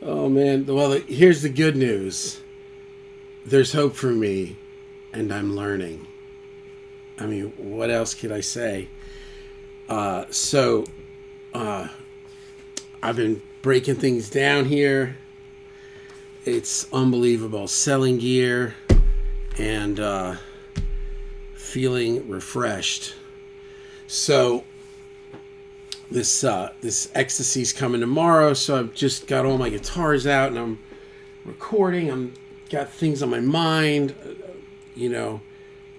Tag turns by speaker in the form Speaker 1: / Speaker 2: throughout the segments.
Speaker 1: Oh man. Well, here's the good news. There's hope for me, and I'm learning. I mean, what else could I say? So, uh, I've been breaking things down here. It's unbelievable. Selling gear and feeling refreshed. So, this ecstasy's coming tomorrow. So I've just got all my guitars out and I'm recording. I'm got things on my mind. You know,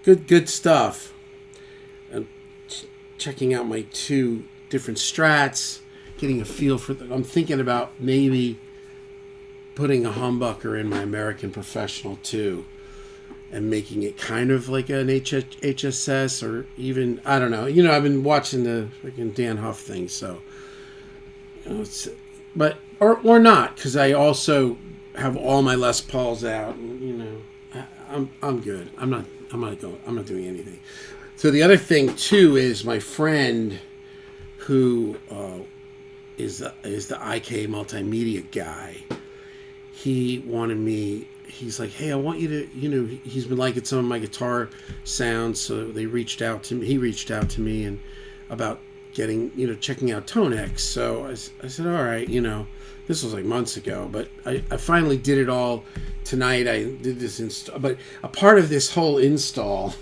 Speaker 1: good stuff. I'm checking out my two different strats, getting a feel for. I'm thinking about maybe putting a humbucker in my American Professional too, and making it kind of like an HSS or even I don't know. You know, I've been watching the freaking Dan Huff thing, so you know, but or not because I also have all my Les Pauls out, and you know, I'm good. I'm not doing anything. So the other thing too is my friend who is the IK multimedia guy. He wanted me. He's like, hey, I want you to, you know, he's been liking some of my guitar sounds, so they reached out to me. He reached out to me and about getting, you know, checking out TONEX. So I said, all right, you know, this was like months ago, but I finally did it all tonight. I did this install, but a part of this whole install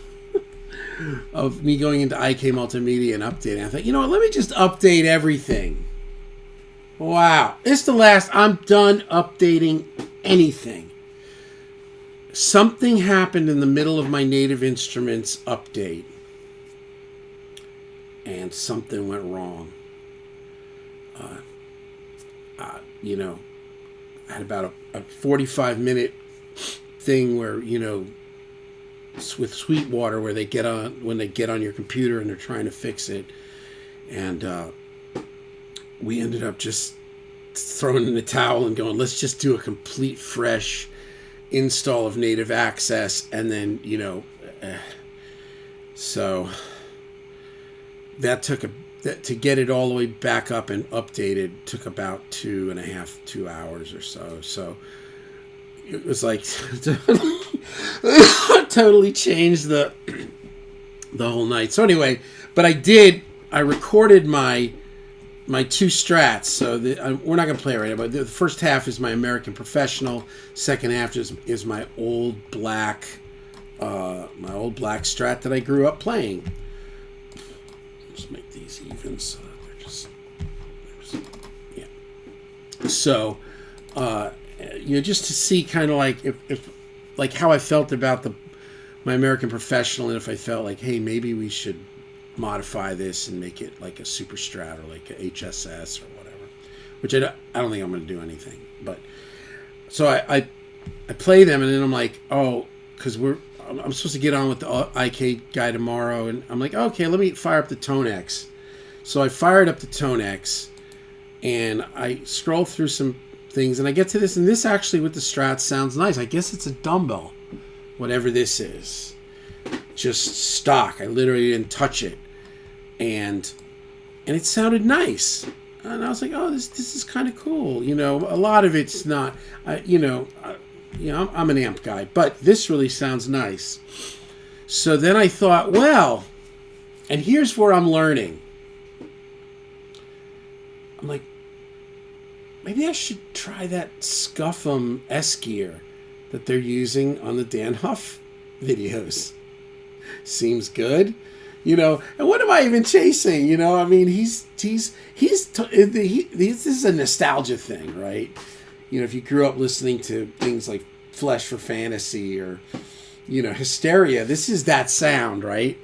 Speaker 1: of me going into IK Multimedia and updating, I thought, you know what, let me just update everything. Wow, it's the last. I'm done updating anything. Something happened in the middle of my Native Instruments update, and something went wrong. You know, I had about a 45-minute thing where, you know, with Sweetwater, where they get on when they get on your computer and they're trying to fix it, and we ended up just throwing in the towel and going, let's just do a complete fresh install of Native Access, and then, you know, so that took to get it all the way back up and updated took about 2 hours or so. So it was like totally changed the whole night. So anyway, but I recorded my two strats, so we're not going to play it right now, but the first half is my American Professional, second half is my old black Strat that I grew up playing. Just make these even so that they're just yeah. So, you know, just to see kind of like if like how I felt about my American Professional, and if I felt like, hey, maybe we should modify this and make it like a super strat or like a HSS or whatever, which I don't think I'm going to do anything. But so I play them, and then I'm like, oh, because I'm supposed to get on with the IK guy tomorrow, and I'm like, okay, let me fire up the TONEX. So I fired up the TONEX, and I scroll through some things, and I get to this, and this actually with the Strat sounds nice. I guess it's a dumbbell, whatever this is, just stock. I literally didn't touch it. And it sounded nice, and I was like, "Oh, this is kind of cool." You know, a lot of it's not, I'm an amp guy, but this really sounds nice. So then I thought, well, and here's where I'm learning. I'm like, maybe I should try that Scuffum S gear that they're using on the Dan Huff videos. Seems good. You know, and what am I even chasing? You know, I mean, this is a nostalgia thing, right? You know, if you grew up listening to things like Flesh for Fantasy or, you know, Hysteria, this is that sound, right?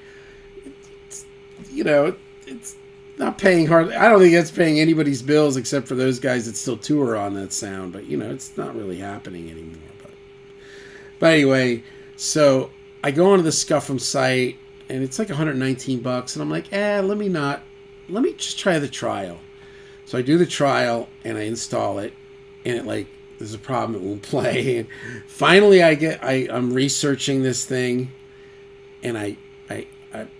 Speaker 1: You know, it's not paying hardly. I don't think it's paying anybody's bills except for those guys that still tour on that sound. But you know, it's not really happening anymore. But anyway, so I go onto the Scuffum site, and it's like $119, and I'm like, let me just try the trial. So I do the trial, and I install it, and it like, there's a problem, it won't play. And finally I'm researching this thing, and I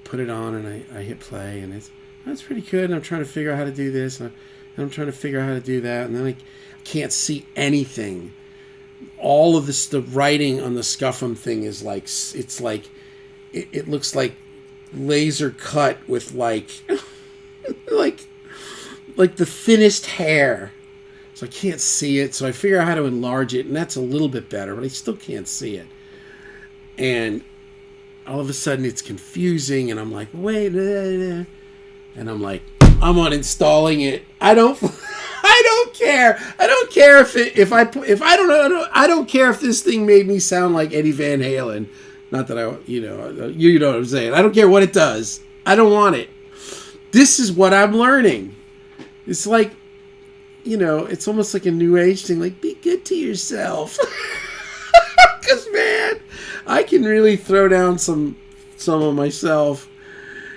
Speaker 1: put it on, and I hit play, and that's pretty good, and I'm trying to figure out how to do this, and I'm trying to figure out how to do that, and then can't see anything. All of this, the writing on the Scuffum thing is like, it's like, it looks like laser cut with like, like the thinnest hair. So I can't see it. So I figure out how to enlarge it, and that's a little bit better, but I still can't see it. And all of a sudden it's confusing, and I'm like, wait, and I'm like, I'm uninstalling it. I don't care. I don't care if I don't care if this thing made me sound like Eddie Van Halen. Not that you know what I'm saying. I don't care what it does. I don't want it. This is what I'm learning. It's like, it's almost like a new age thing. Like, be good to yourself. Because, man, I can really throw down some of myself.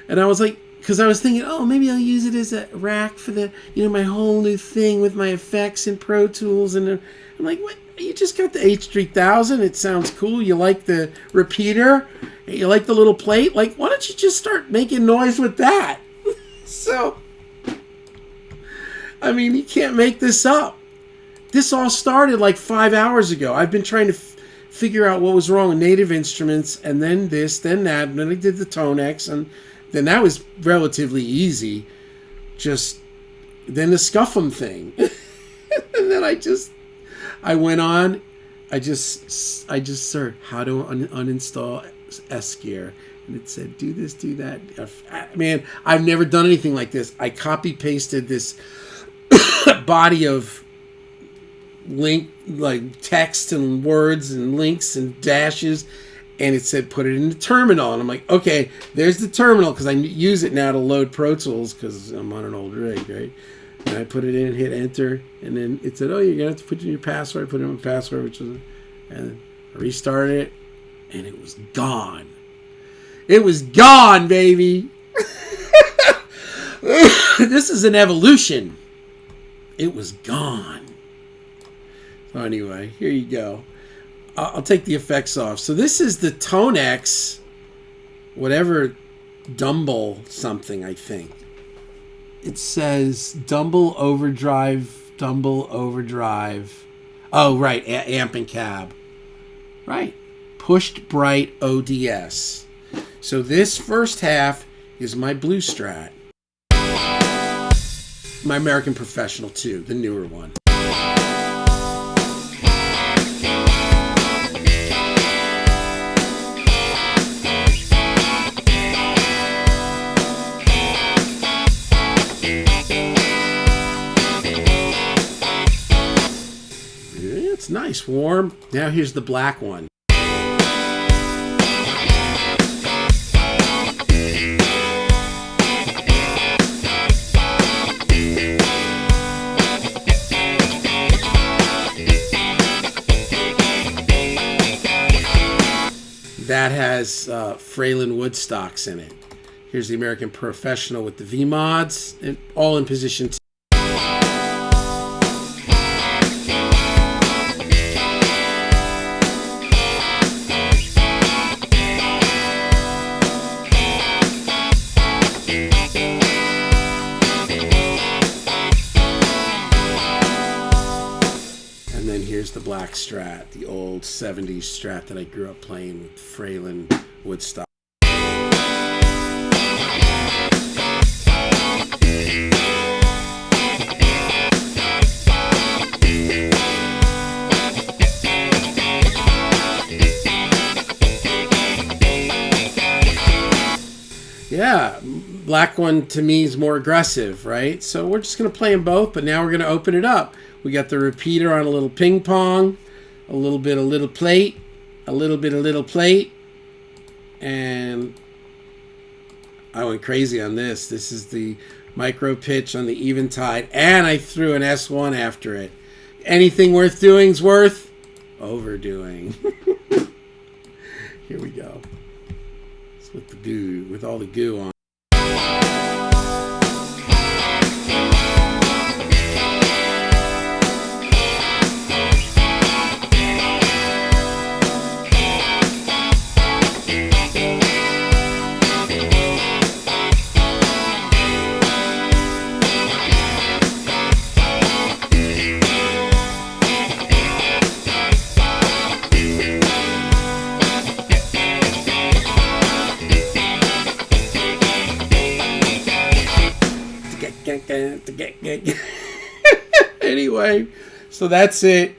Speaker 1: And I was like, because I was thinking, oh, maybe I'll use it as a rack for the, my whole new thing with my effects and Pro Tools. And I'm like, what? You just got the H3000. It sounds cool. You like the repeater? You like the little plate? Like, why don't you just start making noise with that? So, I mean, you can't make this up. This all started like 5 hours ago. I've been trying to figure out what was wrong with Native Instruments, and then this, then that, and then I did the TONEX, and then that was relatively easy. Then the Scuffum thing. And then I went on, I just searched how to uninstall S-Gear, and it said, do this, do that. Man, I've never done anything like this. I copy-pasted this body of like text and words and links and dashes, and it said put it in the terminal, and I'm like, okay, there's the terminal, because I use it now to load Pro Tools because I'm on an old rig, right? And I put it in, hit enter, and then it said, oh, you're gonna have to put in your password. Put in my password, and I restarted it, and it was gone. It was gone, baby. This is an evolution. It was gone. So anyway, here you go. I'll take the effects off. So this is the TONEX, whatever, Dumble something, I think. It says Dumble Overdrive. Oh, right, amp and cab. Right. Pushed Bright ODS. So this first half is my Blue Strat. My American Professional 2, the newer one. It's nice, warm. Now here's the black one. That has Fralin Woodstocks in it. Here's the American Professional with the V-Mods, and all in position 2. And then here's the black Strat, the old 70s Strat that I grew up playing with Fralin Woodstock. Yeah, black one to me is more aggressive, right? So we're just going to play them both, but now we're going to open it up. We got the repeater on a little ping pong, a little bit of little plate, a little bit of little plate, and I went crazy on this. This is the micro pitch on the Eventide, and I threw an S1 after it. Anything worth doing's worth overdoing. Here we go. It's with the goo, with all the goo on. anyway, so that's it.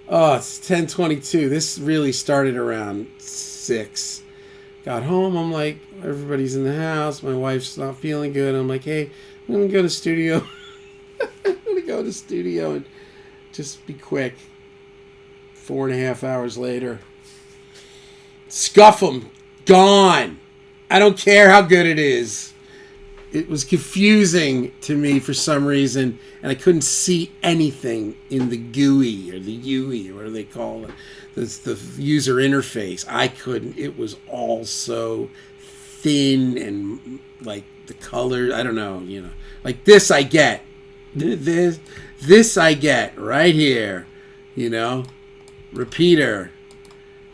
Speaker 1: Oh, it's 10:22. This really started around 6. Got home. I'm like, everybody's in the house. My wife's not feeling good. I'm like, hey, I'm going to go to the studio. I'm going to go to the studio and just be quick. 4.5 hours later. Scuff 'em. Gone. I don't care how good it is. It was confusing to me for some reason, and I couldn't see anything in the GUI or the UI, or what do they call it? That's the user interface. I couldn't. It was all so thin and like the color. I don't know. Like this I get. This I get right here. Repeater.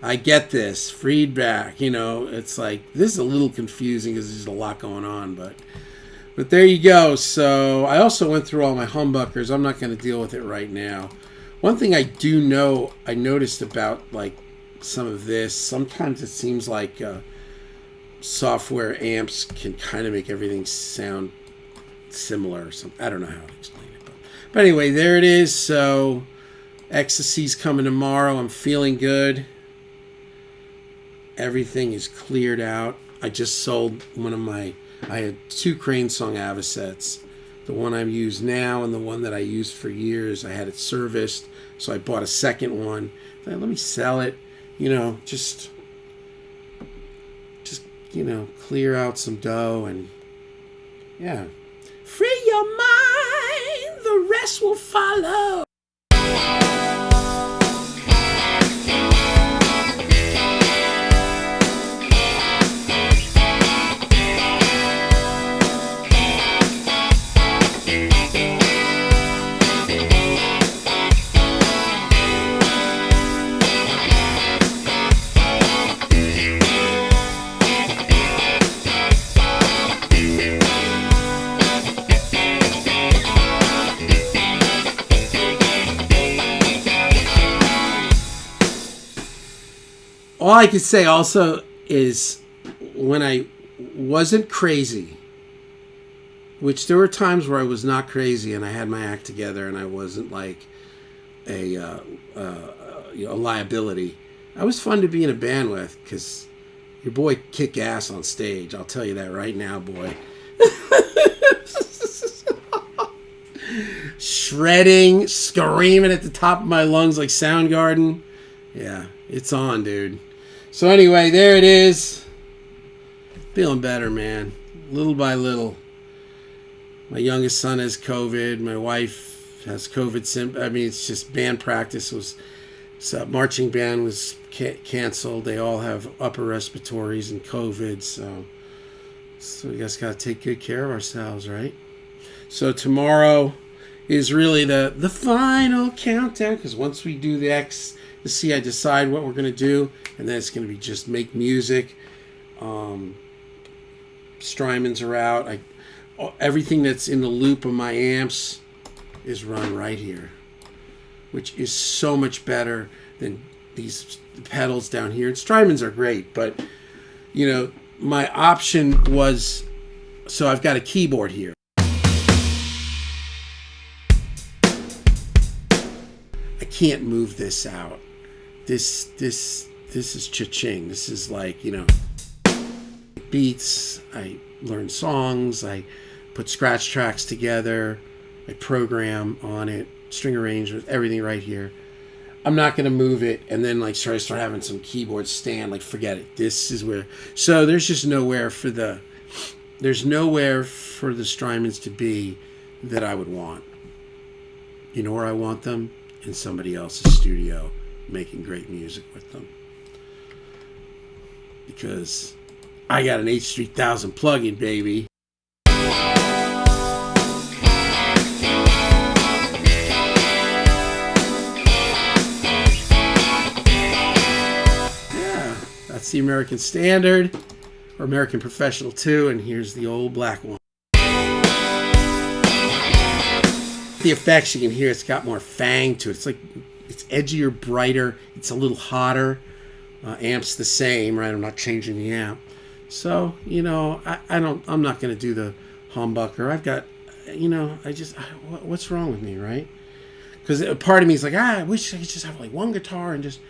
Speaker 1: I get this. Feedback. It's like, this is a little confusing because there's a lot going on, but there you go. So I also went through all my humbuckers. I'm not going to deal with it right now. One thing I do know, I noticed about like some of this, sometimes it seems like software amps can kind of make everything sound similar or something. I don't know how to explain it. But anyway, there it is. So Ecstasy's coming tomorrow. I'm feeling good. Everything is cleared out. I just sold I had 2 Crane Song Avocets. The one I use now and the one that I used for years. I had it serviced, so I bought a second one. Let me sell it. Just clear out some dough and yeah. Free your mind, the rest will follow. All I can say also is when I wasn't crazy, which there were times where I was not crazy and I had my act together and I wasn't like a liability. I was fun to be in a band with because your boy kick ass on stage. I'll tell you that right now, boy. Shredding, screaming at the top of my lungs like Soundgarden. Yeah, it's on, dude. So anyway, there it is. Feeling better, man. Little by little. My youngest son has COVID. My wife has COVID. It's just band practice marching band was canceled. They all have upper respiratories and COVID. So we just got to take good care of ourselves, right? So tomorrow is really the final countdown, because once we do the X, the C, I decide what we're going to do, and then it's going to be just make music. Strymons are out. Everything that's in the loop of my amps is run right here, which is so much better than these pedals down here. And Strymons are great, but my option was, so I've got a keyboard here. I can't move this out. This is cha-ching. This is like, beats. I learn songs. I put scratch tracks together. I program on it, string arrangements, everything right here. I'm not going to move it and then start having some keyboard stand. Forget it. This is where. So there's just nowhere for the Strymons to be that I would want. You know where I want them? In somebody else's studio, making great music with them. Because I got an H3000 plug-in, baby. Yeah, that's the American Standard, or American Professional 2, and here's the old black one. The effects, you can hear it's got more fang to it. It's edgier, brighter. It's a little hotter. Amp's the same, right? I'm not changing the amp. So, I'm not going to do the humbucker. what's wrong with me, right? Because a part of me is like, I wish I could just have like one guitar and just